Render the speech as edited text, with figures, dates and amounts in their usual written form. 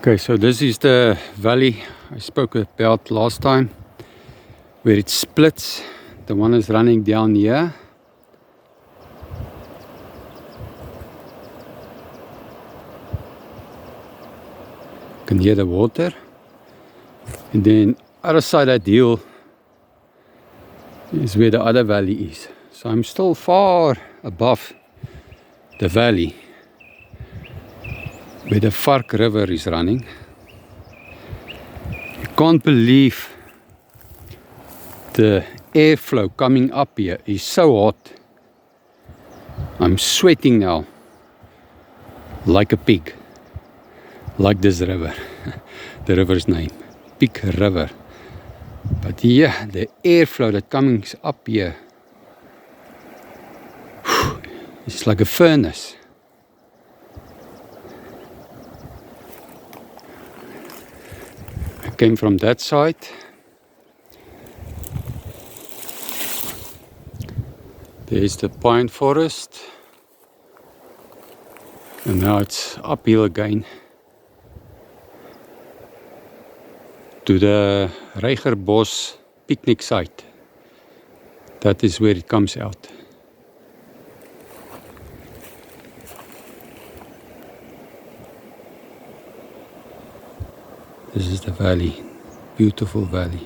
Okay, so this is the valley I spoke about last time, where it splits. The one is running down here. You can hear the water. And then other side of that hill is where the other valley is. So I'm still far above the valley where the Vark River is running. You can't believe the airflow coming up here is so hot. I'm sweating now like a pig, like this river. The river's name, Pig River. But yeah, the airflow that comes up here, it's like a furnace. I came from that side. There's the pine forest. And now it's uphill again to the Reigerbos picnic site. That is where it comes out. This is the valley, beautiful valley.